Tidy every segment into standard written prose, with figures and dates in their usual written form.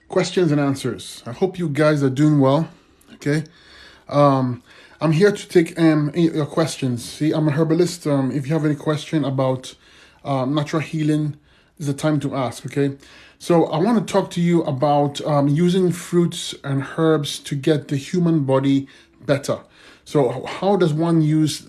Questions and answers. I hope you guys are doing well. Okay. I'm here to take your questions. See, I'm a herbalist. If you have any question about natural healing, is the time to ask. Okay. So I want to talk to you about using fruits and herbs to get the human body better. So how does one use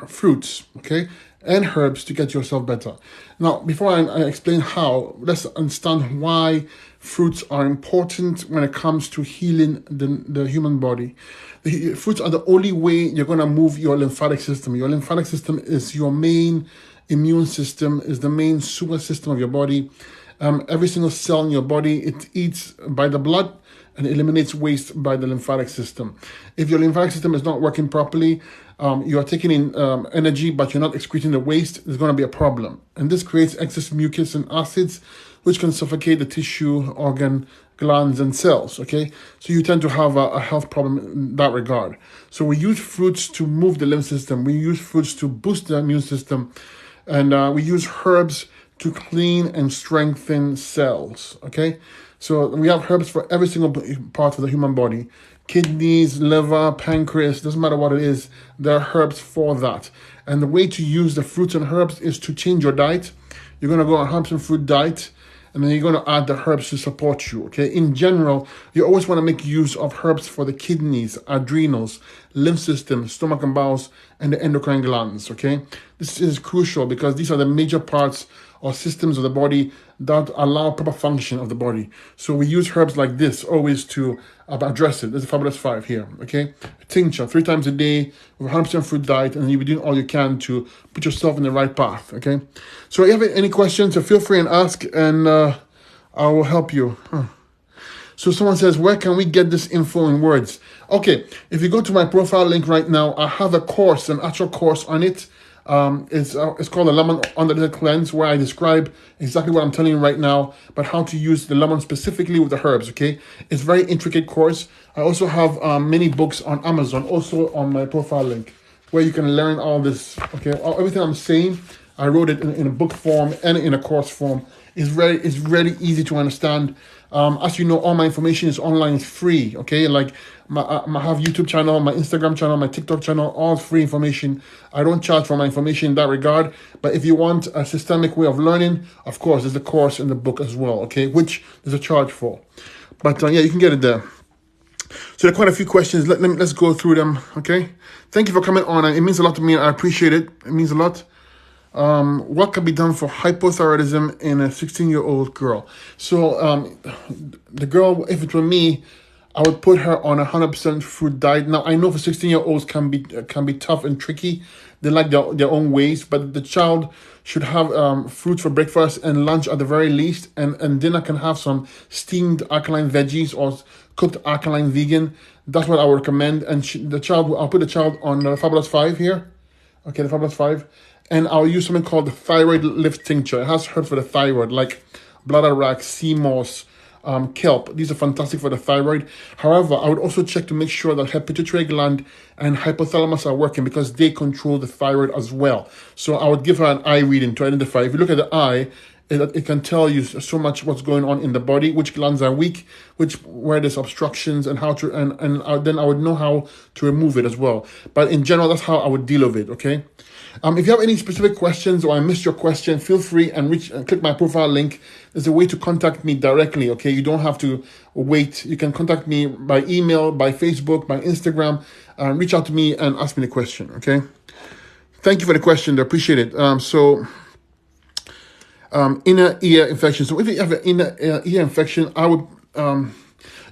fruits, okay, and herbs to get yourself better? Now, before I explain how, let's understand why fruits are important when it comes to healing the human body. The fruits are the only way you're going to move your lymphatic system. Your lymphatic system is your main immune system, is the main super system of your body. Every single cell in your body, it eats by the blood and eliminates waste by the lymphatic system. If your lymphatic system is not working properly, you are taking in energy, but you're not excreting the waste, there's going to be a problem. And this creates excess mucus and acids, which can suffocate the tissue, organ, glands, and cells, okay? So you tend to have a health problem in that regard. So we use fruits to move the lymph system. We use fruits to boost the immune system. And we use herbs to clean and strengthen cells, okay? So we have herbs for every single part of the human body. Kidneys, liver, pancreas, doesn't matter what it is, there are herbs for that. And the way to use the fruits and herbs is to change your diet. You're going to go on a herbs and fruit diet, and then you're going to add the herbs to support you, okay? In general, you always want to make use of herbs for the kidneys, adrenals, lymph system, stomach and bowels, and the endocrine glands, okay? This is crucial because these are the major parts or systems of the body that allow proper function of the body. So we use herbs like this always to address it. There's a fabulous 5 here, okay? A tincture 3 times a day with a 100% fruit diet, and you'll be doing all you can to put yourself in the right path, okay? So if you have any questions, so feel free and ask, and I will help you. So someone says, where can we get this info in words? Okay, if you go to my profile link right now, I have a course, an actual course on it. It's called the Lemon Under the Cleanse, where I describe exactly what I'm telling you right now, but how to use the lemon specifically with the herbs, okay? It's a very intricate course. I also have many books on Amazon, also on my profile link, where you can learn all this, okay? Everything I'm saying, I wrote it in a book form and in a course form. It's really easy to understand. As you know, all my information is online, it's free, okay? Like, I have YouTube channel, my Instagram channel, my TikTok channel, all free information. I don't charge for my information in that regard, but if you want a systemic way of learning, of course, there's a course in the book as well, okay? Which there's a charge for. But yeah, you can get it there. So there are quite a few questions. Let's go through them, okay? Thank you for coming on. It means a lot to me. I appreciate it. It means a lot. What can be done for hypothyroidism in a 16-year-old girl? So the girl, if it were me, I would put her on a 100% fruit diet. Now, I know for 16-year-olds can be tough and tricky. They like their own ways, but the child should have fruit for breakfast and lunch at the very least, and dinner can have some steamed alkaline veggies or cooked alkaline vegan. That's what I would recommend. And I'll put the child on the Fabulous 5 here. Okay, the Fabulous 5. And I'll use something called the thyroid lift tincture. It has herbs for the thyroid, like bladderwrack, Cmos, kelp. These are fantastic for the thyroid. However, I would also check to make sure that her pituitary gland and hypothalamus are working, because they control the thyroid as well. So I would give her an eye reading to identify. If you look at the eye, it can tell you so much what's going on in the body, which glands are weak, where there's obstructions, and how to then I would know how to remove it as well. But in general, that's how I would deal with it, okay? If you have any specific questions or I missed your question, feel free and click my profile link. There's a way to contact me directly, okay? You don't have to wait. You can contact me by email, by Facebook, by Instagram. Reach out to me and ask me the question, okay? Thank you for the question. I appreciate it. Inner ear infection. So if you have an inner ear infection, I would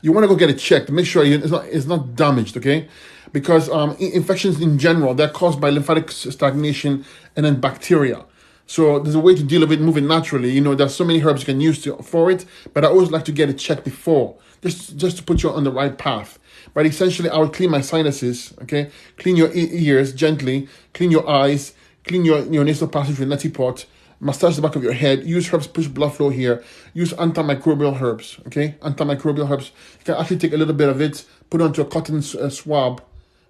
you want to go get it checked. Make sure it's not damaged, okay? Because infections in general, they're caused by lymphatic stagnation and then bacteria. So there's a way to deal with it, move it naturally. You know, there's so many herbs you can use for it, but I always like to get it checked before, just to put you on the right path. But essentially, I would clean my sinuses, okay? Clean your ears gently, clean your eyes, clean your nasal passage with neti pot, massage the back of your head, use herbs to push blood flow here, use antimicrobial herbs, okay? Antimicrobial herbs. You can actually take a little bit of it, put it onto a cotton swab,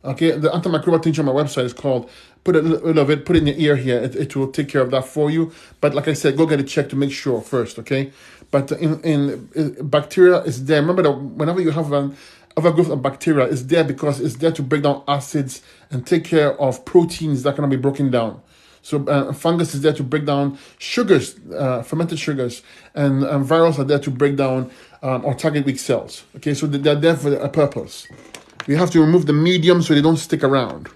okay? The antimicrobial tincture on my website is called, put a little of it, put it in your ear here. It will take care of that for you. But like I said, go get it checked to make sure first, okay? but in bacteria is there. Remember that whenever you have an overgrowth of bacteria, it's there because it's there to break down acids and take care of proteins that cannot be broken down. So fungus is there to break down sugars, fermented sugars, and viruses are there to break down or target weak cells. Okay, so they're there for a purpose. We have to remove the medium so they don't stick around.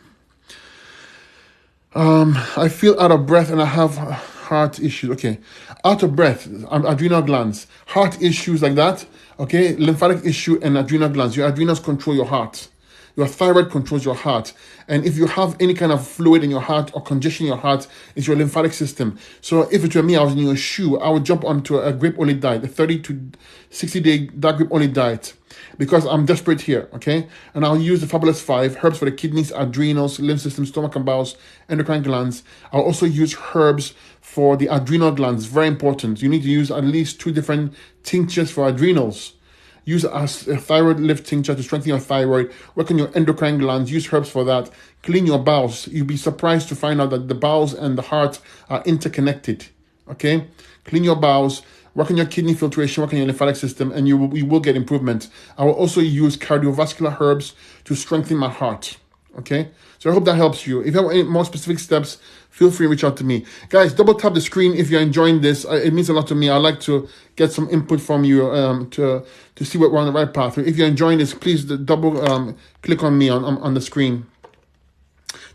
I feel out of breath and I have heart issues. Okay, out of breath, adrenal glands, heart issues like that. Okay, lymphatic issue and adrenal glands. Your adrenals control your heart. Your thyroid controls your heart. And if you have any kind of fluid in your heart or congestion in your heart, it's your lymphatic system. So if it were me, I was in your shoe, I would jump onto a grape only diet, a 30 to 60 day dark grape only diet, because I'm desperate here, okay? And I'll use the Fabulous 5, herbs for the kidneys, adrenals, lymph system, stomach and bowels, endocrine glands. I'll also use herbs for the adrenal glands, very important. You need to use at least 2 different tinctures for adrenals. Use a thyroid lift tincture to strengthen your thyroid. Work on your endocrine glands. Use herbs for that. Clean your bowels. You'll be surprised to find out that the bowels and the heart are interconnected. Okay? Clean your bowels. Work on your kidney filtration. Work on your lymphatic system, and you will get improvement. I will also use cardiovascular herbs to strengthen my heart. Okay? So I hope that helps you. If you have any more specific steps, feel free to reach out to me. Guys, double tap the screen if you're enjoying this. It means a lot to me. I like to get some input from you to see what we're on the right path. If you're enjoying this, please double click on me on the screen.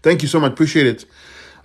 Thank you so much. Appreciate it.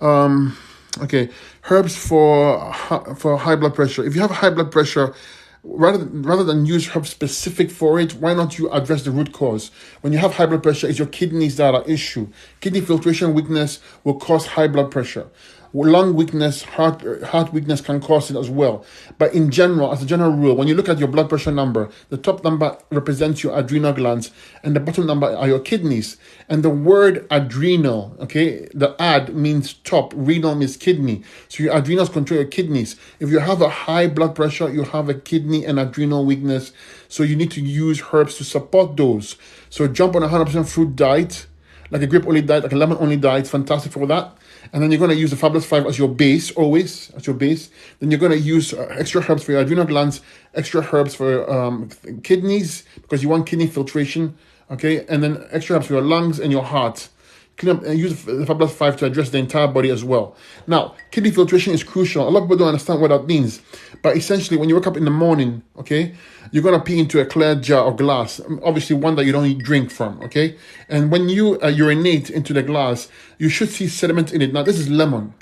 Okay, herbs for high blood pressure. If you have high blood pressure, rather than use herbs specific for it, why not you address the root cause? When you have high blood pressure, it's your kidneys that are issue. Kidney filtration weakness will cause high blood pressure. Lung weakness, heart weakness can cause it as well. But in general, as a general rule, when you look at your blood pressure number, the top number represents your adrenal glands and the bottom number are your kidneys. And the word adrenal, okay, the ad means top, renal means kidney. So your adrenals control your kidneys. If you have a high blood pressure, you have a kidney and adrenal weakness. So you need to use herbs to support those. So jump on a 100% fruit diet, like a grape only diet, like a lemon only diet, fantastic for that. And then you're going to use the Fabulous 5 as your base, always, as your base. Then you're going to use extra herbs for your adrenal glands, extra herbs for kidneys, because you want kidney filtration, okay? And then extra herbs for your lungs and your heart. Clean up and use the Fabulous 5 to address the entire body as well. Now, kidney filtration is crucial. A lot of people don't understand what that means. But essentially, when you wake up in the morning, okay, you're going to pee into a clear jar or glass, obviously one that you don't drink from, okay? And when you urinate into the glass, you should see sediment in it. Now, this is lemon,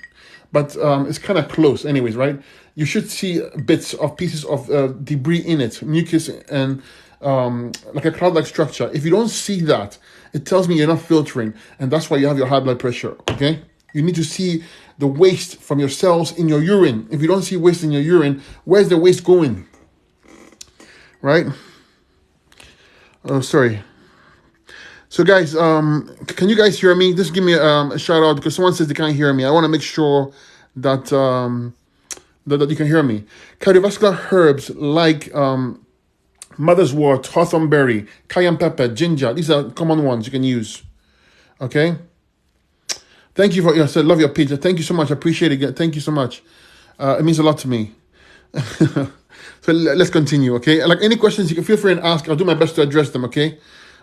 but it's kind of close anyways, right? You should see bits of pieces of debris in it, mucus and like a cloud-like structure. If you don't see that, it tells me you're not filtering, and that's why you have your high blood pressure, okay? You need to see the waste from your cells in your urine. If you don't see waste in your urine, where's the waste going? Right? Oh, sorry. So guys, can you guys hear me? Just give me a shout out, because someone says they can't hear me. I want to make sure that that you can hear me. Cardiovascular herbs like mother's wort, hawthorn berry, cayenne pepper, ginger. These are common ones you can use. Okay? Thank you for your, I love your page. Thank you so much. I appreciate it. Thank you so much. It means a lot to me. So let's continue, okay? Like any questions, you can feel free and ask. I'll do my best to address them, okay?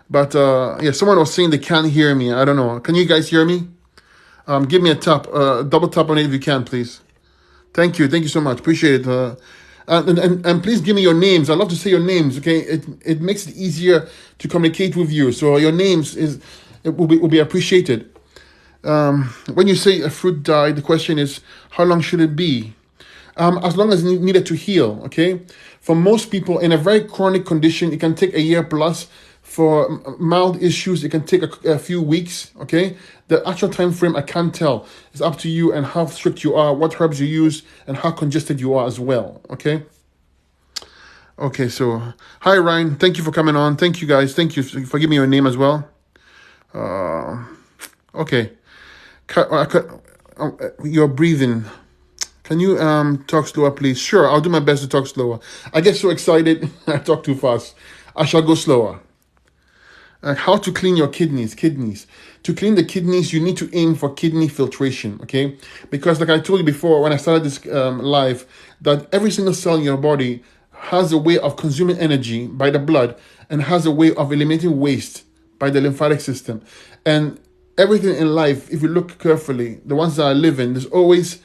But yeah, someone was saying they can't hear me. I don't know. Can you guys hear me? Give me a tap, double tap on it if you can, please. Thank you. Thank you so much. Appreciate it. And please give me your names. I love to say your names, okay? It makes it easier to communicate with you. So your names will be appreciated. When you say a fruit dye, the question is, how long should it be? As long as needed to heal, okay? For most people in a very chronic condition, it can take a year plus. For mild issues, it can take a few weeks, okay? The actual time frame, I can't tell. It's up to you and how strict you are, what herbs you use, and how congested you are as well, okay? Okay, so, hi Ryan, thank you for coming on. Thank you guys, thank you for giving me your name as well. Okay. You're breathing. Can you talk slower, please? Sure, I'll do my best to talk slower. I get so excited, I talk too fast. I shall go slower. How to clean your kidneys. To clean the kidneys, you need to aim for kidney filtration, okay? Because like I told you before when I started this live, that every single cell in your body has a way of consuming energy by the blood and has a way of eliminating waste by the lymphatic system. And everything in life, if you look carefully, the ones that are living, there's always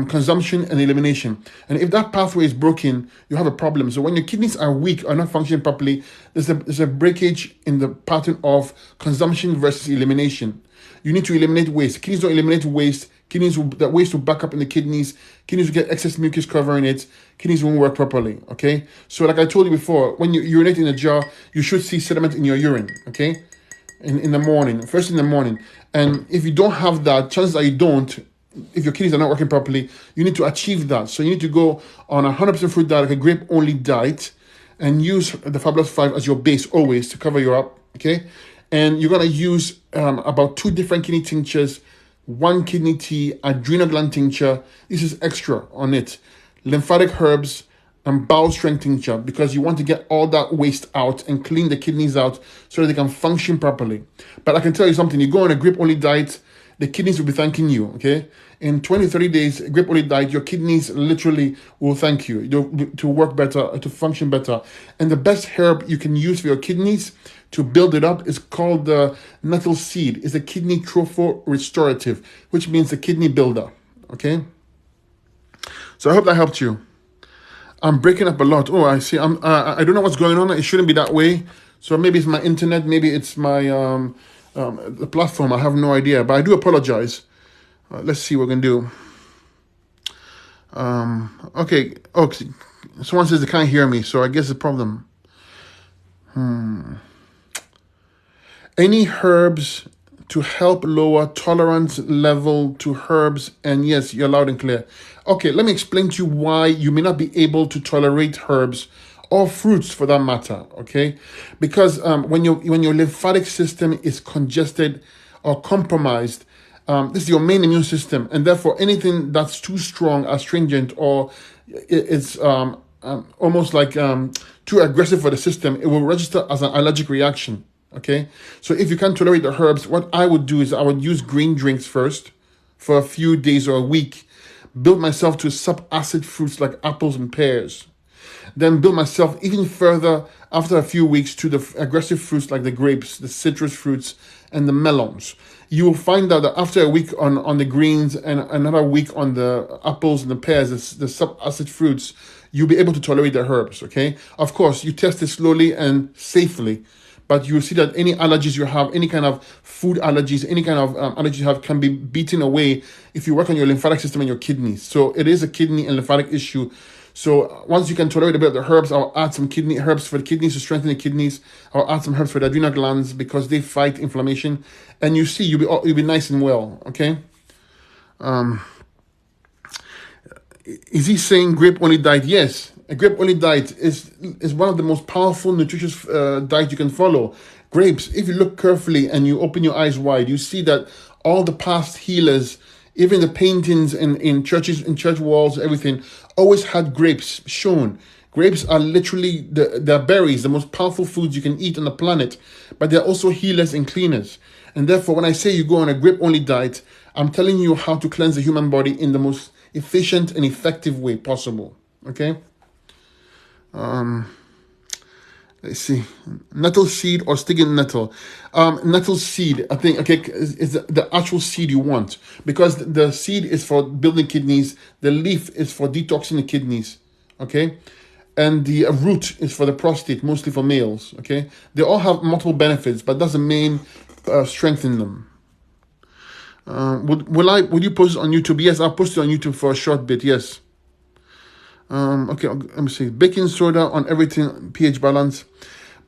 consumption and elimination. And if that pathway is broken, you have a problem. So when your kidneys are weak or not functioning properly, there's a breakage in the pattern of consumption versus elimination. You need to eliminate waste. Kidneys don't eliminate waste. That waste will back up in the kidneys. Kidneys will get excess mucus covering it. Kidneys won't work properly. Okay. So like I told you before, when you urinate in a jar, you should see sediment in your urine. Okay. In the morning, first in the morning. And if you don't have that, chances are you don't. If your kidneys are not working properly, you need to achieve that. So you need to go on a 100% fruit diet, like a grape-only diet, and use the Fabulous 5 as your base always to cover you up, okay? And you're going to use about 2 different kidney tinctures, 1 kidney tea, adrenal gland tincture. This is extra on it. Lymphatic herbs and bowel strength tincture, because you want to get all that waste out and clean the kidneys out so that they can function properly. But I can tell you something, you go on a grape-only diet, the kidneys will be thanking you, okay? In 20, 30 days, grape-only diet, your kidneys literally will thank you to work better, to function better. And the best herb you can use for your kidneys to build it up is called the nettle seed. It's a kidney tropho restorative, which means a kidney builder, okay? So I hope that helped you. I'm breaking up a lot. Oh, I see. I don't know what's going on. It shouldn't be that way. So maybe it's my internet. Maybe it's my the platform. I have no idea. But I do apologize. Let's see what we can do. Okay. Oh, someone says they can't hear me. So I guess the problem. Any herbs to help lower tolerance level to herbs? And yes, you're loud and clear. Okay, let me explain to you why you may not be able to tolerate herbs or fruits for that matter, okay? Because when your lymphatic system is congested or compromised, this is your main immune system, and therefore anything that's too strong, astringent, or it's almost like too aggressive for the system, it will register as an allergic reaction. Okay, so if you can't tolerate the herbs, what I would do is I would use green drinks first for a few days or a week, build myself to sub-acid fruits like apples and pears, then build myself even further after a few weeks to the aggressive fruits like the grapes, the citrus fruits, and the melons. You will find out that after a week on the greens and another week on the apples and the pears, the sub-acid fruits, you'll be able to tolerate the herbs, okay? Of course, you test it slowly and safely, but you will see that any allergies you have, any kind of food allergies, any kind of allergies you have can be beaten away if you work on your lymphatic system and your kidneys. So it is a kidney and lymphatic issue. So once you can tolerate a bit of the herbs, I'll add some kidney herbs for the kidneys to strengthen the kidneys. I'll add some herbs for the adrenal glands because they fight inflammation. And you see, you'll be nice and well, okay? Is he saying grape-only diet? Yes. A grape-only diet is one of the most powerful, nutritious diets you can follow. Grapes, if you look carefully and you open your eyes wide, you see that all the past healers, even the paintings in churches, in church walls, everything, always had grapes shown. Grapes are literally, they're berries, the most powerful foods you can eat on the planet, but they're also healers and cleaners. And therefore, when I say you go on a grape-only diet, I'm telling you how to cleanse the human body in the most efficient and effective way possible, okay? Let's see, nettle seed or stinging nettle. Nettle seed, I think, okay, is the actual seed you want, because the seed is for building kidneys, the leaf is for detoxing the kidneys, okay, and the root is for the prostate, mostly for males, okay. They all have multiple benefits, but that's the main strength in them. Would you post it on YouTube? Yes, I'll post it on YouTube for a short bit. Yes. Okay, let me see. Baking soda on everything, pH balance.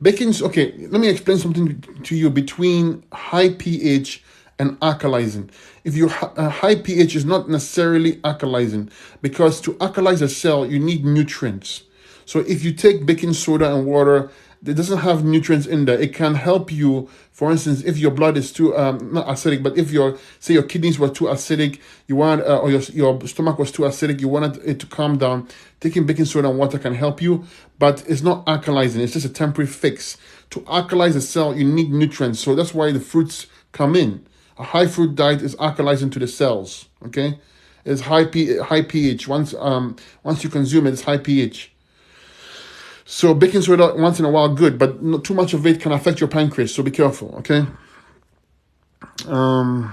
Okay, let me explain something to you between high pH and alkalizing. If your high pH is not necessarily alkalizing, because to alkalize a cell, you need nutrients. So if you take baking soda and water, it doesn't have nutrients in there. It can help you, for instance, if your blood is too, not acidic, but if your kidneys were too acidic, you want, or your stomach was too acidic, you wanted it to calm down, taking baking soda and water can help you, but it's not alkalizing. It's just a temporary fix. To alkalize a cell, you need nutrients. So that's why the fruits come in. A high fruit diet is alkalizing to the cells, okay? It's high pH. Once you consume it, it's high pH. So baking soda once in a while, good, but not too much of it can affect your pancreas. So be careful, okay? So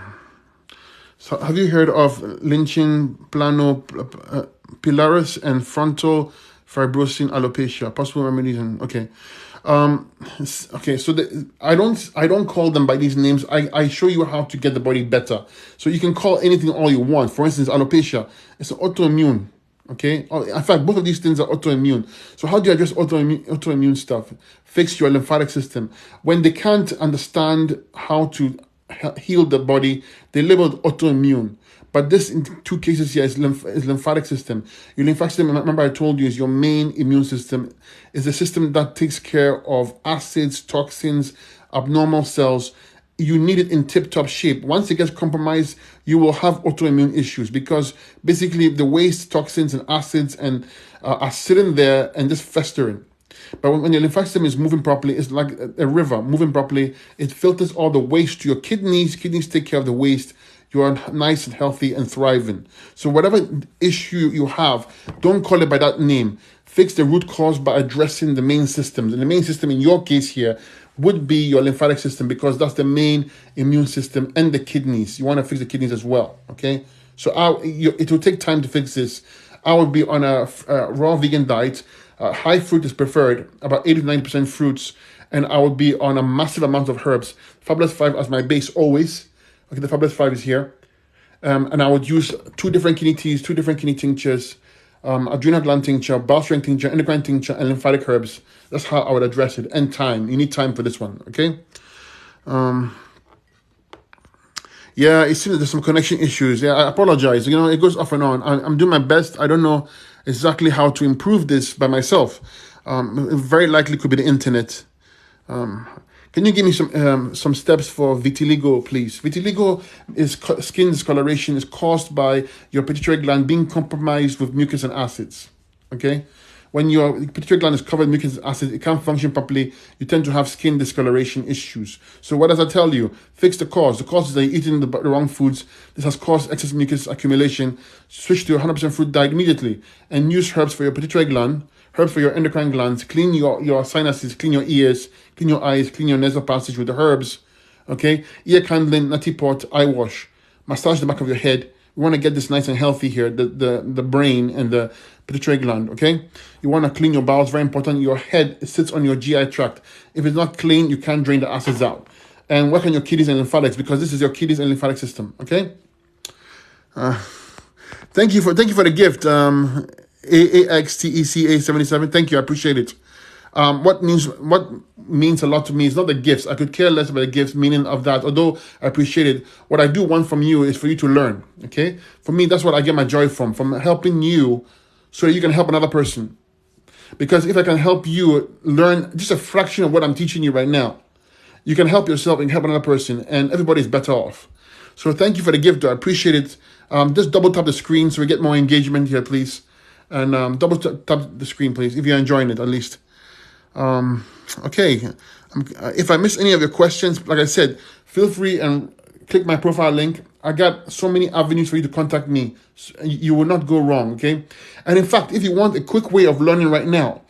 have you heard of lynching planopilaris and frontal fibrosing alopecia? Possible remedies and okay. Okay, so I don't call them by these names. I show you how to get the body better. So you can call anything all you want. For instance, alopecia, it's an autoimmune. Okay, in fact, both of these things are autoimmune. So how do you address autoimmune stuff? Fix your lymphatic system. When they can't understand how to heal the body, they label it autoimmune. But this, in two cases here, is lymphatic system. Your lymphatic system, remember I told you, is your main immune system. Is a system that takes care of acids, toxins, abnormal cells. You need it in tip-top shape. Once it gets compromised, you will have autoimmune issues because basically the waste, toxins, and acids are sitting there and just festering. But when your lymphatic system is moving properly, it's like a river moving properly. It filters all the waste to your kidneys. Kidneys take care of the waste. You are nice and healthy and thriving. So whatever issue you have, don't call it by that name. Fix the root cause by addressing the main systems. And the main system in your case here would be your lymphatic system because that's the main immune system and the kidneys. You want to fix the kidneys as well, okay? So it will take time to fix this. I would be on a raw vegan diet. High fruit is preferred, about 80 to 90% fruits. And I would be on a massive amount of herbs. Fabulous 5 as my base always. Okay, the Fabulous 5 is here. And I would use 2 different kidney teas, 2 different kidney tinctures, adrenal gland tincture, bowel strength tincture, endocrine tincture, and lymphatic herbs. That's how I would address it. And time. You need time for this one, okay? Yeah, it seems there's some connection issues. Yeah, I apologize. You know, it goes off and on. I'm doing my best. I don't know exactly how to improve this by myself. Very likely could be the internet. Can you give me some steps for vitiligo, please? Vitiligo is skin discoloration is caused by your pituitary gland being compromised with mucus and acids. Okay? When your pituitary gland is covered with mucus and acids, it can't function properly. You tend to have skin discoloration issues. So what does that tell you? Fix the cause. The cause is that you're eating the wrong foods. This has caused excess mucus accumulation. Switch to a 100% fruit diet immediately and use herbs for your pituitary gland, herbs for your endocrine glands, clean your sinuses, clean your ears, clean your eyes, clean your nasal passage with the herbs, okay? Ear candling, neti pot, eye wash. Massage the back of your head. We want to get this nice and healthy here, the brain and the pituitary gland, okay? You want to clean your bowels, very important. Your head sits on your GI tract. If it's not clean, you can't drain the acids out. And work on your kidneys and lymphatics because this is your kidneys and lymphatic system, okay? Thank you for the gift. AAXTECA77. Thank you. I appreciate it. What means a lot to me is not the gifts. I could care less about the gifts, meaning of that, although I appreciate it. What I do want from you is for you to learn, okay? For me, that's what I get my joy from helping you so that you can help another person. Because if I can help you learn just a fraction of what I'm teaching you right now, you can help yourself and help another person, and everybody's better off. So thank you for the gift. I appreciate it. Just double tap the screen so we get more engagement here, please. And double tap the screen, please, if you're enjoying it, at least. Okay. If I miss any of your questions, like I said, feel free and click my profile link. I got so many avenues for you to contact me. You will not go wrong, okay? And in fact, if you want a quick way of learning right now,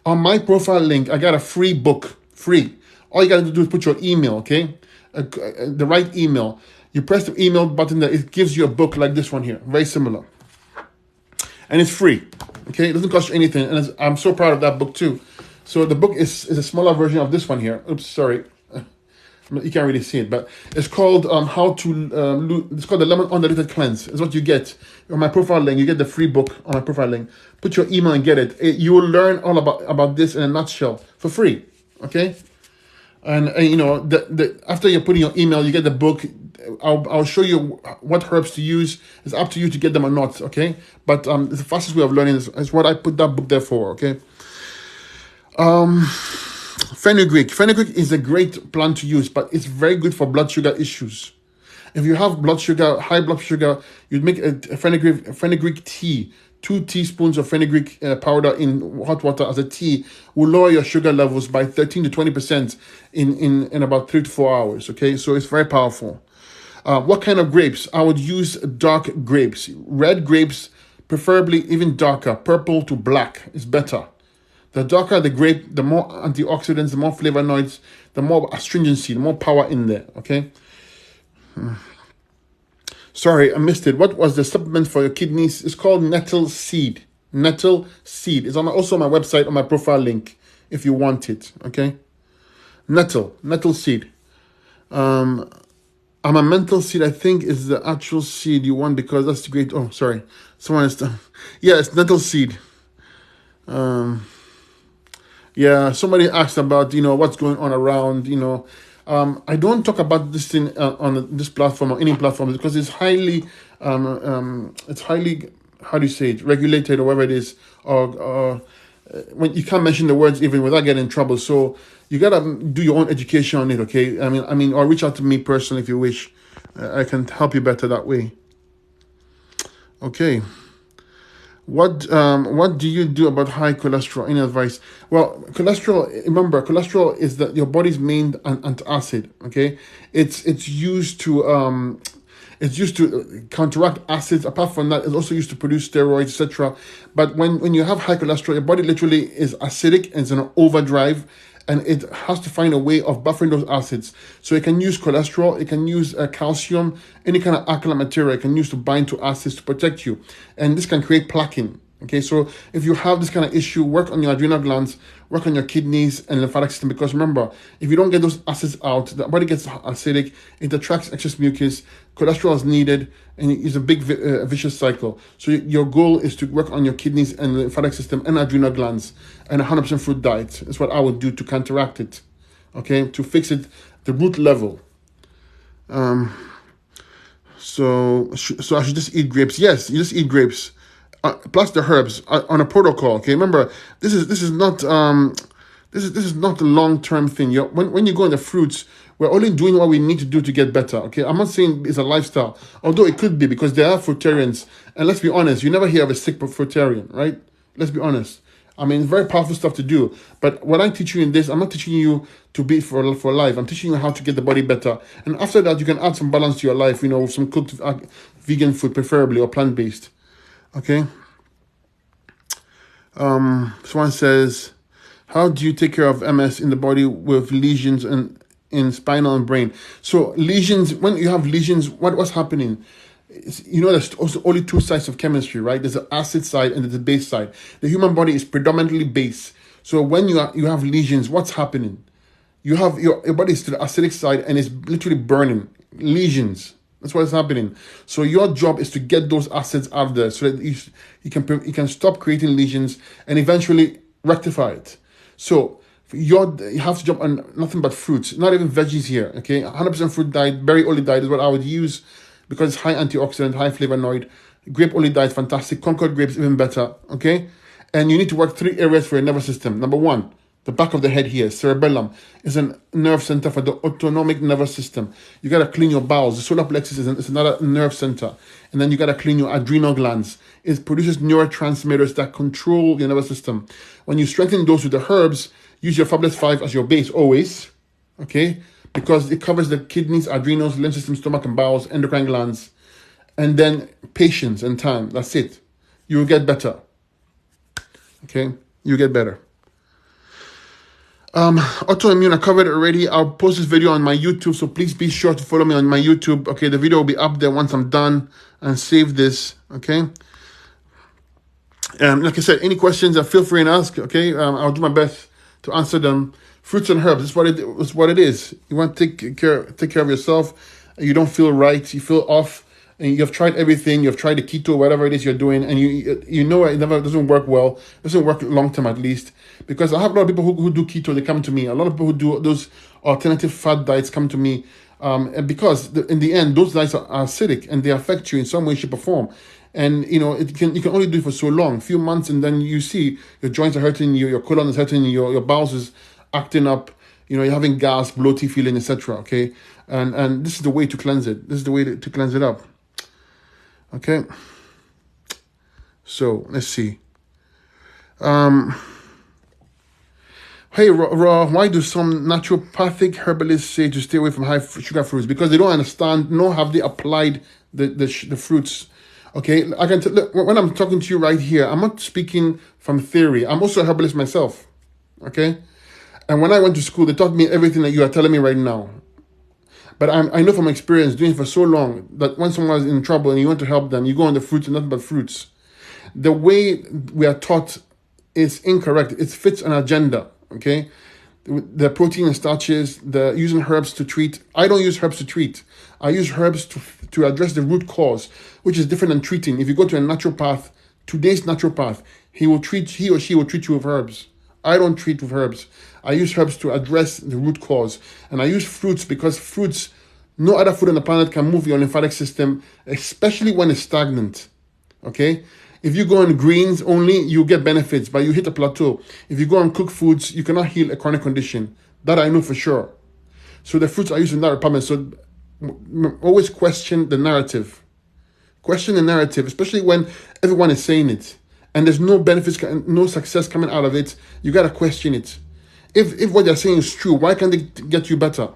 on my profile link, I got a free book, free. All you got to do is put your email, okay? The right email. You press the email button there, it gives you a book like this one here, very similar. And it's free, okay? It doesn't cost you anything, and I'm so proud of that book too. So the book is a smaller version of this one here. Oops, sorry. You can't really see it, but it's called it's called the Lemon Undiluted Cleanse. It's what you get on my profile link. You get the free book on my profile link. Put your email and get it. You will learn all about this in a nutshell for free, okay? And you know, after you're putting your email, you get the book. I'll show you what herbs to use. It's up to you to get them or not, okay? But the fastest way of learning is what I put that book there for, okay? Fenugreek. Fenugreek is a great plant to use, but it's very good for blood sugar issues. If you have high blood sugar, you'd make a fenugreek tea. 2 teaspoons of fenugreek powder in hot water as a tea will lower your sugar levels by 13 to 20% in about 3 to 4 hours, okay? So it's very powerful. What kind of grapes? I would use dark grapes. Red grapes, preferably even darker. Purple to black is better. The darker the grape, the more antioxidants, the more flavonoids, the more astringency, the more power in there, okay? Sorry, I missed it. What was the supplement for your kidneys? It's called nettle seed. Nettle seed. It's also on my website, on my profile link, if you want it, okay? Nettle seed. I'm a mental seed, I think, is the actual seed you want, because that's great. Oh, sorry. Someone is... Yeah, it's nettle seed. Yeah, somebody asked about, what's going on around, I don't talk about this thing on this platform or any platform, because it's highly, how do you say it, regulated, or whatever it is, or when you can't mention the words even without getting in trouble. So you gotta do your own education on it, okay? I mean, or reach out to me personally if you wish. I can help you better that way. Okay. What do you do about high cholesterol? Any advice? Well, remember, cholesterol is your body's main antacid. Okay, it's used to counteract acids. Apart from that, it's also used to produce steroids, etc. But when you have high cholesterol, your body literally is acidic and it's in an overdrive, and it has to find a way of buffering those acids. So it can use cholesterol, it can use calcium, any kind of alkaline material it can use to bind to acids to protect you. And this can create plaquing. Okay, so if you have this kind of issue, work on your adrenal glands, work on your kidneys and lymphatic system, because remember, if you don't get those acids out, the body gets acidic, it attracts excess mucus, cholesterol is needed, and it's a big vicious cycle. So your goal is to work on your kidneys and lymphatic system and adrenal glands, and 100% fruit diet is what I would do to counteract it, okay, to fix it the root level. So I should just eat grapes. Yes, you just eat grapes. Plus the herbs on a protocol. Okay, remember this is not a long-term thing. When you go in the fruits, we're only doing what we need to do to get better. Okay, I'm not saying it's a lifestyle, although it could be, because there are fruitarians, and let's be honest, you never hear of a sick fruitarian, right? Let's be honest. I mean, it's very powerful stuff to do. But what I teach you in this, I'm not teaching you to be for life. I'm teaching you how to get the body better, and after that, you can add some balance to your life. With some cooked vegan food, preferably, or plant-based. Okay. Someone says, how do you take care of MS in the body with lesions in spinal and brain? So lesions, when you have lesions, what's happening? There's also only two sides of chemistry, right? There's the acid side and there's the base side. The human body is predominantly base. So when you have lesions, what's happening? You have your body is to the acidic side and it's literally burning. Lesions. That's what's happening. So your job is to get those acids out of there, so that you can stop creating lesions and eventually rectify it. So you have to jump on nothing but fruits, not even veggies here. Okay, 100% fruit diet, berry only diet is what I would use, because it's high antioxidant, high flavonoid. Grape only diet, fantastic. Concord grapes, even better. Okay, and you need to work 3 areas for your nervous system. Number 1. The back of the head here, cerebellum, is a nerve center for the autonomic nervous system. You got to clean your bowels. The solar plexus is another nerve center. And then you got to clean your adrenal glands. It produces neurotransmitters that control your nervous system. When you strengthen those with the herbs, use your Fabulous 5 as your base always, okay? Because it covers the kidneys, adrenals, lymph system, stomach and bowels, endocrine glands. And then patience and time. That's it. You will get better. Okay? You get better. Autoimmune, I covered it already. I'll post this video on my YouTube, so please be sure to follow me on my YouTube. Okay, the video will be up there once I'm done, and save this. Okay. Like I said, any questions, feel free and ask. Okay, I'll do my best to answer them. Fruits and herbs. It's what it is. You want to take care of yourself. You don't feel right. You feel off. And you've tried everything, you've tried the keto, whatever it is you're doing, and you know it never doesn't work well. It doesn't work long term, at least. Because I have a lot of people who do keto, they come to me. A lot of people who do those alternative fat diets come to me, and because in the end, those diets are acidic and they affect you in some way, shape, or form. And you can only do it for so long, a few months, and then you see your joints are hurting you, your colon is hurting you, your bowels is acting up. You're having gas, bloaty feeling, etc. Okay, and this is the way to cleanse it. This is the way to cleanse it up. Okay, so let's see. Hey, Raw, why do some naturopathic herbalists say to stay away from high sugar fruits? Because they don't understand, nor have they applied the fruits. Okay, I can look, when I'm talking to you right here, I'm not speaking from theory. I'm also a herbalist myself. Okay, and when I went to school, they taught me everything that you are telling me right now. But I know from experience doing it for so long that when someone is in trouble and you want to help them, you go on the fruits and nothing but fruits. The way we are taught is incorrect. It fits an agenda. Okay, the protein and starches, the using herbs to treat. I don't use herbs to treat. I use herbs to address the root cause, which is different than treating. If you go to a naturopath, today's naturopath, he or she will treat you with herbs. I don't treat with herbs. I use herbs to address the root cause. And I use fruits because fruits, no other food on the planet can move your lymphatic system, especially when it's stagnant. Okay? If you go on greens only, you get benefits, but you hit a plateau. If you go on cooked foods, you cannot heal a chronic condition. That I know for sure. So the fruits are used in that department. So always question the narrative. Question the narrative, especially when everyone is saying it. And there's no benefits, no success coming out of it. You got to question it. If what they're saying is true, why can't they get you better?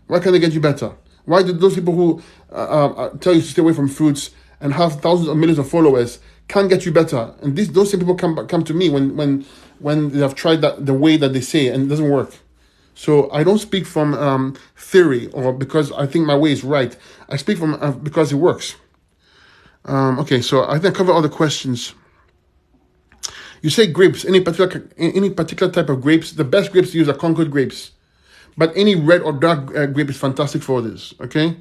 Why can't they get you better? Why do those people who tell you to stay away from fruits and have thousands or millions of followers can't get you better? And those same people come to me when they have tried that the way that they say and it doesn't work. So I don't speak from theory or because I think my way is right. I speak from because it works. Okay, so I think I covered all the questions. You say grapes, any particular type of grapes. The best grapes to use are Concord grapes. But any red or dark grape is fantastic for this, okay?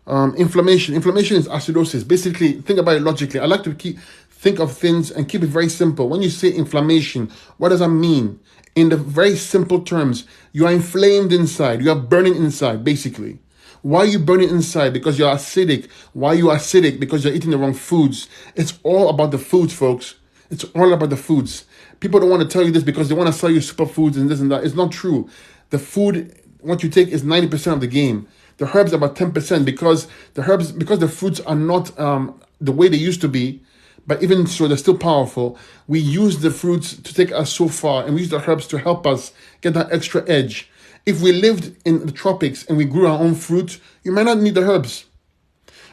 Inflammation. Inflammation is acidosis. Basically, think about it logically. I like to think of things and keep it very simple. When you say inflammation, what does that mean? In the very simple terms, you are inflamed inside. You are burning inside, basically. Why are you burning inside? Because you're acidic. Why are you acidic? Because you're eating the wrong foods. It's all about the foods, folks. It's all about the foods. People don't want to tell you this because they want to sell you superfoods and this and that. It's not true. The food, what you take is 90% of the game. The herbs are about 10% because the fruits are not the way they used to be, but even so, they're still powerful. We use the fruits to take us so far, and we use the herbs to help us get that extra edge. If we lived in the tropics and we grew our own fruit, you might not need the herbs.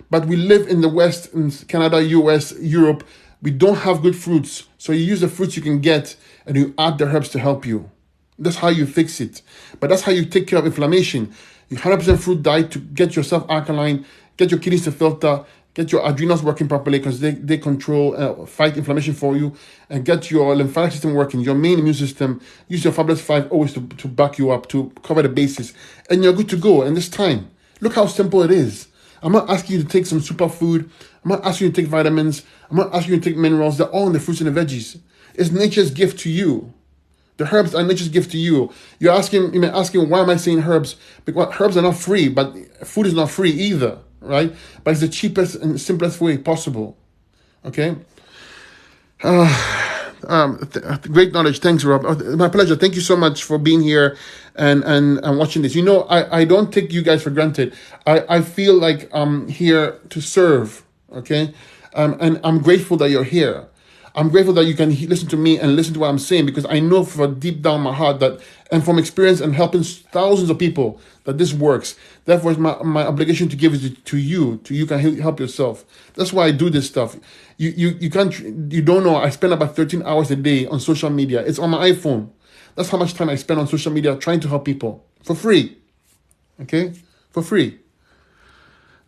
But we live in the West, in Canada, US, Europe. We don't have good fruits. So you use the fruits you can get and you add the herbs to help you. That's how you fix it. But that's how you take care of inflammation. You 100% fruit diet to get yourself alkaline, get your kidneys to filter, get your adrenals working properly because they control, fight inflammation for you, and get your lymphatic system working, your main immune system. Use your Fabulous 5 always to back you up, to cover the bases. And you're good to go. And this time, look how simple it is. I'm not asking you to take some superfood. I'm not asking you to take vitamins. I'm not asking you to take minerals. They're all in the fruits and the veggies. It's nature's gift to you. The herbs are nature's gift to you. You may asking, why am I saying herbs? Because herbs are not free, but food is not free either, right? But it's the cheapest and simplest way possible. Okay? Great knowledge. Thanks, Rob. My pleasure. Thank you so much for being here and watching this. You know, I don't take you guys for granted. I feel like I'm here to serve, okay? And I'm grateful that you're here. I'm grateful that you can listen to me and listen to what I'm saying because I know for deep down my heart that, and from experience and helping thousands of people, that this works. Therefore, it's my obligation to give it to you can help yourself. That's why I do this stuff. You don't know, I spend about 13 hours a day on social media. It's on my iPhone. That's how much time I spend on social media trying to help people for free. Okay? For free.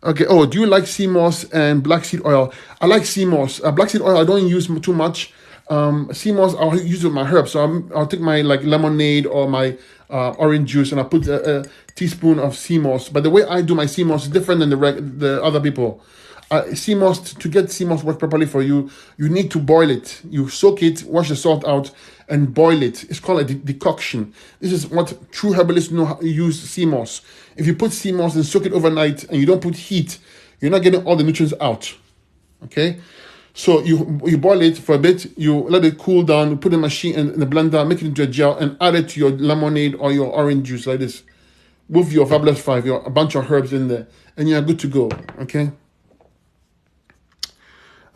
Okay. Oh, do you like Cmos and black seed oil? I like Cmos. Black seed oil I don't use too much. Cmos I'll use with my herbs. So I'll take my lemonade or my orange juice and I put a teaspoon of Cmos. But the way I do my Cmos is different than the other people. Cmos, to get Cmos work properly for you, you need to boil it. You soak it, wash the salt out, and boil it. It's called a decoction. This is what true herbalists know how to use Cmos. If you put Cmos and soak it overnight and you don't put heat, you're not getting all the nutrients out. Okay? So you boil it for a bit, you let it cool down, put it in the machine in the blender, make it into a gel, and add it to your lemonade or your orange juice like this. With your Fabulous 5, a bunch of herbs in there, and you're good to go. Okay?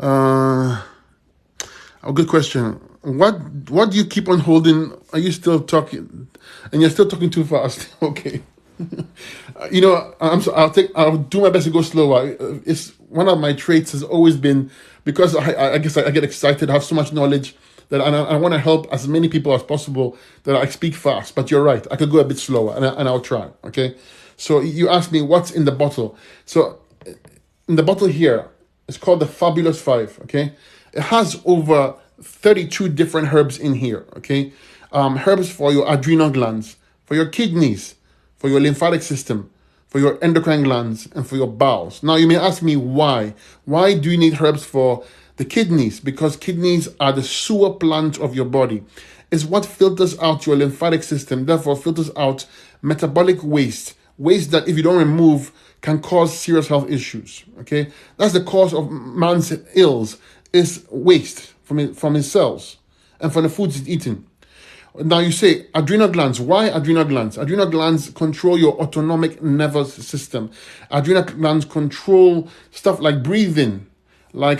A good question. What do you keep on holding? Are you still talking? And you're still talking too fast. Okay. You know, I'll do my best to go slower. It's one of my traits has always been, because I guess I get excited, I have so much knowledge that I want to help as many people as possible, that I speak fast. But you're right, I could go a bit slower, and I'll try. Okay, so you asked me what's in the bottle. So in the bottle here, it's called the Fabulous 5. Okay, it has over 32 different herbs in here. Okay, herbs for your adrenal glands, for your kidneys, for your lymphatic system, for your endocrine glands, and for your bowels. Now, you may ask me why. Why do you need herbs for the kidneys? Because kidneys are the sewer plant of your body. It's what filters out your lymphatic system, therefore filters out metabolic waste. Waste that, if you don't remove, can cause serious health issues. Okay? That's the cause of man's ills, is waste from his cells and from the foods he's eating. Now you say, adrenal glands. Why adrenal glands? Adrenal glands control your autonomic nervous system. Adrenal glands control stuff like breathing, like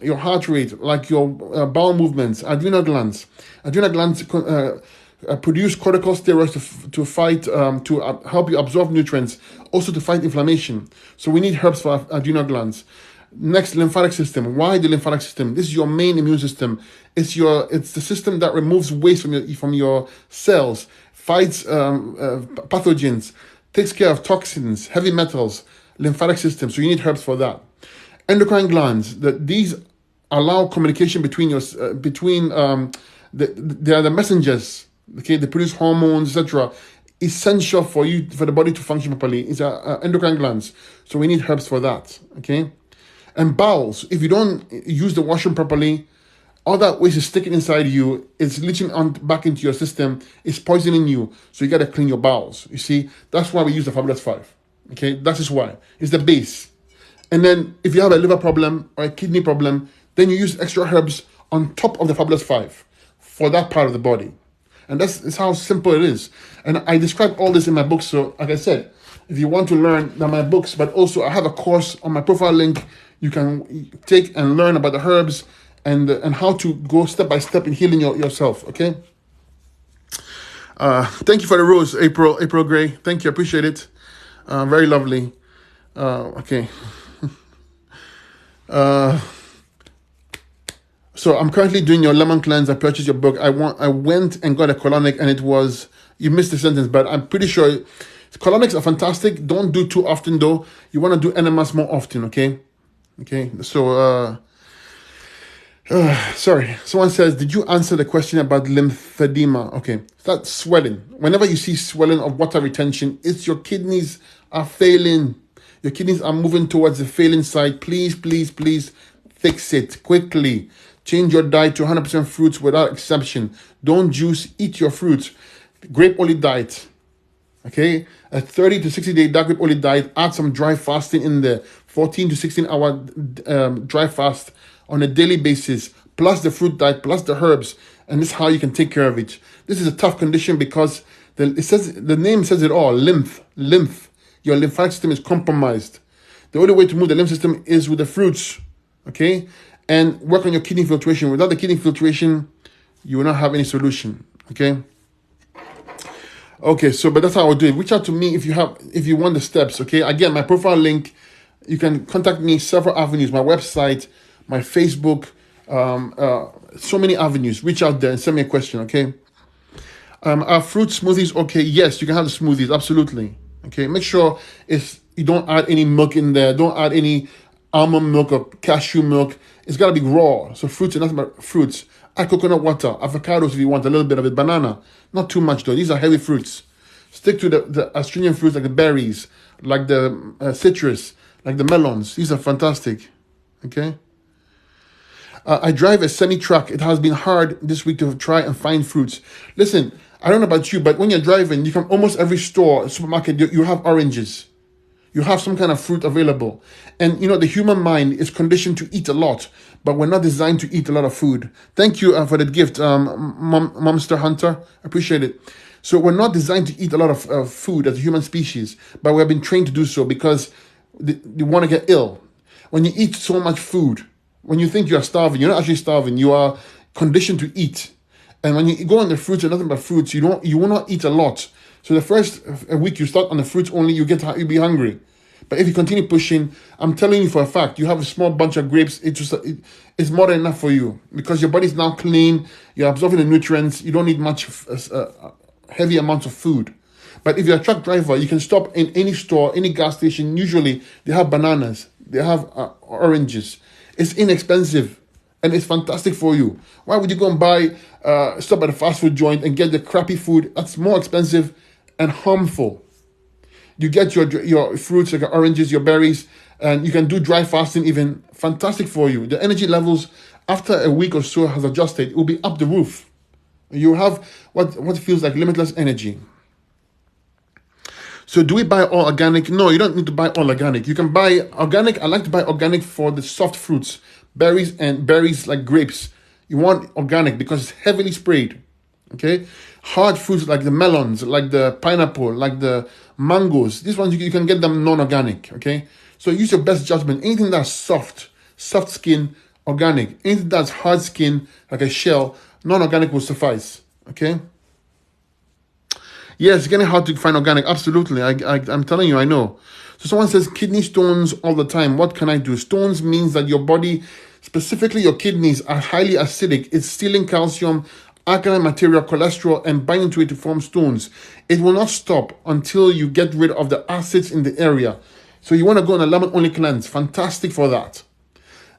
your heart rate, like your bowel movements. Adrenal glands produce corticosteroids to fight, to help you absorb nutrients, also to fight inflammation. So we need herbs for adrenal glands. Next, lymphatic system. Why the lymphatic system? This is your main immune system. It's the system that removes waste from your cells, fights pathogens, takes care of toxins, heavy metals. Lymphatic system. So you need herbs for that. Endocrine glands. These allow communication between they are the messengers. Okay, they produce hormones, etc. Essential for the body to function properly. It's endocrine glands. So we need herbs for that. Okay. And bowels, if you don't use the washroom properly, all that waste is sticking inside you. It's leaching back into your system. It's poisoning you. So you got to clean your bowels. You see, that's why we use the Fabulous 5. Okay, that is why. It's the base. And then if you have a liver problem or a kidney problem, then you use extra herbs on top of the Fabulous 5 for that part of the body. And that's how simple it is. And I describe all this in my book. So like I said, if you want to learn my books, but also I have a course on my profile link, you can take and learn about the herbs and how to go step by step in healing yourself. Okay. Thank you for the rose, April Gray. Thank you, appreciate it. Very lovely. Okay. So I'm currently doing your lemon cleanse. I purchased your book. I went and got a colonic, and it was, you missed the sentence, but I'm pretty sure colonics are fantastic. Don't do too often though. You want to do enemas more often. Okay. Okay, so, sorry. Someone says, did you answer the question about lymphedema? Okay, that's swelling. Whenever you see swelling of water retention, it's your kidneys are failing. Your kidneys are moving towards the failing side. Please, please, please fix it quickly. Change your diet to 100% fruits without exception. Don't juice, eat your fruits. Grape olive diet. Okay, a 30 to 60 day dark grape olive diet. Add some dry fasting in there. 14 to 16 hour dry fast on a daily basis, plus the fruit diet, plus the herbs, and this is how you can take care of it. This is a tough condition because the name says it all. Lymph. Your lymphatic system is compromised. The only way to move the lymph system is with the fruits. Okay, and work on your kidney filtration. Without the kidney filtration, you will not have any solution. Okay. Okay, so but that's how I would do it. Reach out to me if you want the steps. Okay, again, my profile link. You can contact me several avenues. My website, my Facebook, so many avenues. Reach out there and send me a question. Okay. Are fruit smoothies okay? Yes, you can have the smoothies. Absolutely. Okay. Make sure you don't add any milk in there. Don't add any almond milk or cashew milk. It's got to be raw. So fruits and nothing but fruits. Add coconut water, avocados if you want a little bit of it, banana. Not too much though. These are heavy fruits. Stick to the astringent fruits like the berries, like the citrus, like the melons. These are fantastic. Okay. I drive a semi-truck. It has been hard this week to try and find fruits. Listen, I don't know about you, but when you're driving, you can almost every store, supermarket, you have oranges. You have some kind of fruit available. And, the human mind is conditioned to eat a lot, but we're not designed to eat a lot of food. Thank you for the gift, Momster Hunter. Appreciate it. So we're not designed to eat a lot of food as a human species, but we've been trained to do so because you want to get ill. When you eat so much food, when you think you are starving, you're not actually starving. You are conditioned to eat. And when you go on the fruits and nothing but fruits, you will not eat a lot. So the first week you start on the fruits only, you'll be hungry. But if you continue pushing, I'm telling you for a fact, you have a small bunch of grapes, it's more than enough for you, because your body's now clean, you're absorbing the nutrients, you don't need much heavy amounts of food. But if you're a truck driver, you can stop in any store, any gas station. Usually they have bananas, they have oranges. It's inexpensive and it's fantastic for you. Why would you go and buy, stop at a fast food joint and get the crappy food? That's more expensive and harmful. You get your fruits like your oranges, your berries, and you can do dry fasting even. Fantastic for you. The energy levels after a week or so has adjusted, it will be up the roof. You have what feels like limitless energy. So do we buy all organic? No, you don't need to buy all organic. You can buy organic. I like to buy organic for the soft fruits, berries like grapes. You want organic because it's heavily sprayed. Okay, hard fruits like the melons, like the pineapple, like the mangoes. These ones you can get them non-organic. Okay, so use your best judgment. Anything that's soft skin, organic. Anything that's hard skin, like a shell, non-organic will suffice. Okay. Yes, it's getting hard to find organic. Absolutely. I'm telling you, I know. So someone says kidney stones all the time. What can I do? Stones means that your body, specifically your kidneys, are highly acidic. It's stealing calcium, alkaline material, cholesterol, and binding to it to form stones. It will not stop until you get rid of the acids in the area. So you want to go on a lemon-only cleanse. Fantastic for that.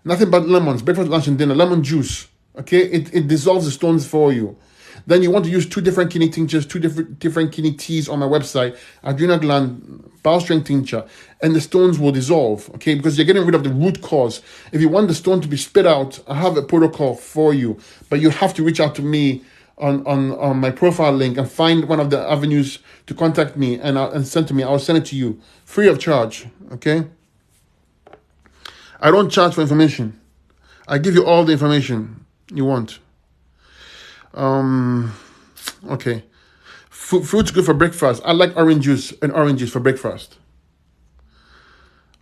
Nothing but lemons, breakfast, lunch, and dinner. Lemon juice. Okay? It dissolves the stones for you. Then you want to use 2 different kidney tinctures, 2 different kidney teas on my website, adrenal gland, bowel strength tincture, and the stones will dissolve, okay? Because you're getting rid of the root cause. If you want the stone to be spit out, I have a protocol for you, but you have to reach out to me on my profile link and find one of the avenues to contact me and send to me. I'll send it to you free of charge, okay? I don't charge for information. I give you all the information you want. Okay. Fruit's good for breakfast. I like orange juice and oranges for breakfast.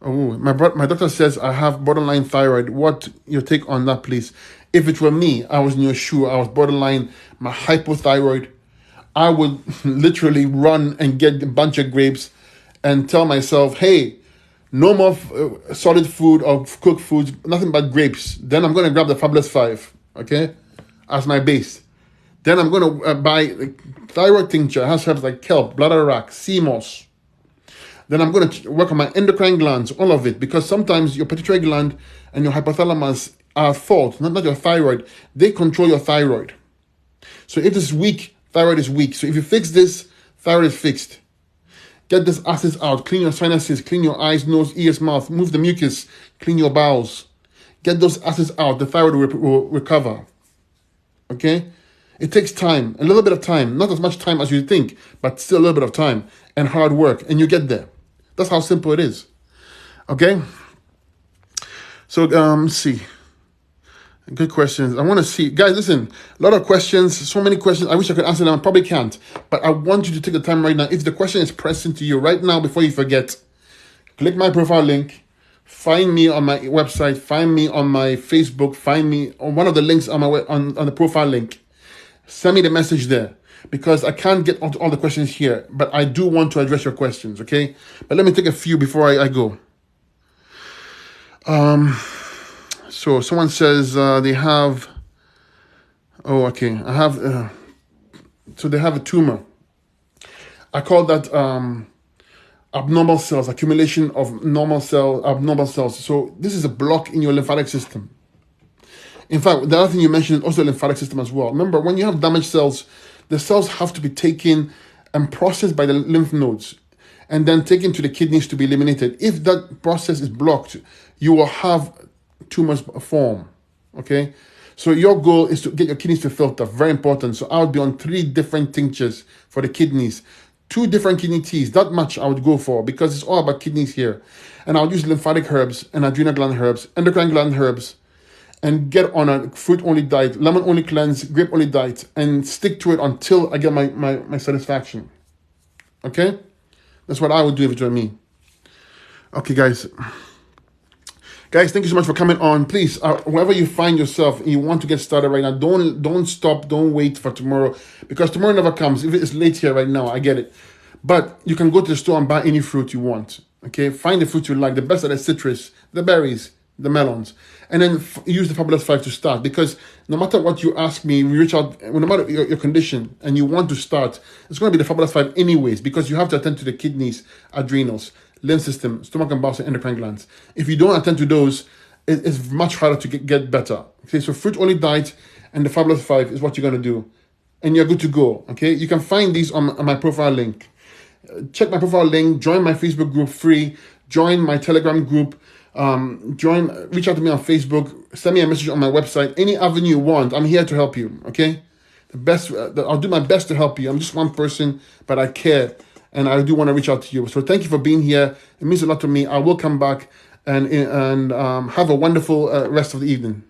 Oh, my doctor says I have borderline thyroid. What your take on that, please? If it were me, I was in your shoe, I was borderline, my hypothyroid, I would literally run and get a bunch of grapes and tell myself, hey, no more solid food or cooked foods, nothing but grapes. Then I'm going to grab the Fabulous 5, okay, as my base. Then I'm going to buy thyroid tincture. It has herbs like kelp, bladderwrack, Cmos. Then I'm going to work on my endocrine glands, all of it, because sometimes your pituitary gland and your hypothalamus are at fault, not your thyroid. They control your thyroid. So if it's weak, thyroid is weak. So if you fix this, thyroid is fixed. Get this acids out. Clean your sinuses, clean your eyes, nose, ears, mouth. Move the mucus, clean your bowels. Get those acids out. The thyroid will recover. Okay? It takes time, a little bit of time, not as much time as you think, but still a little bit of time and hard work, and you get there. That's how simple it is. Okay? So, let's see. Good questions. I want to see. Guys, listen, a lot of questions, so many questions. I wish I could answer them. I probably can't. But I want you to take the time right now. If the question is pressing to you right now, before you forget, click my profile link. Find me on my website. Find me on my Facebook. Find me on one of the links on my on the profile link. Send me the message there, because I can't get onto all the questions here, but I do want to address your questions, okay? But let me take a few before I go. So someone says they have, so they have a tumor. I call that abnormal cells, accumulation of abnormal cells. So this is a block in your lymphatic system. In fact, the other thing you mentioned is also the lymphatic system as well. Remember, when you have damaged cells, the cells have to be taken and processed by the lymph nodes and then taken to the kidneys to be eliminated. If that process is blocked, you will have tumors form, okay? So your goal is to get your kidneys to filter, very important. So I would be on 3 different tinctures for the kidneys, 2 different kidney teas. That much I would go for, because it's all about kidneys here. And I would use lymphatic herbs and adrenal gland herbs, endocrine gland herbs, and get on a fruit-only diet, lemon-only cleanse, grape-only diet, and stick to it until I get my satisfaction. Okay? That's what I would do if it were me. Okay, guys. Guys, thank you so much for coming on. Please, wherever you find yourself and you want to get started right now, don't stop, don't wait for tomorrow, because tomorrow never comes. If it's late here right now, I get it. But you can go to the store and buy any fruit you want. Okay, find the fruits you like. The best are the citrus, the berries, the melons, and then use the Fabulous 5 to start. Because no matter what you ask me, we reach out, no matter your condition, and you want to start, it's going to be the Fabulous 5 anyways, because you have to attend to the kidneys, adrenals, lymph system, stomach and bowel, and endocrine glands. If you don't attend to those, it's much harder to get better. Okay, so fruit only diet and the Fabulous 5 is what you're going to do, and you're good to go. Okay, you can find these on my profile link. Check my profile link, join my Facebook group free, join my Telegram group, reach out to me on Facebook, send me a message on my website, any avenue you want. I'm here to help you, okay? I'll do my best to help you. I'm just one person, but I care, and I do want to reach out to you. So thank you for being here. It means a lot to me. I will come back and have a wonderful rest of the evening.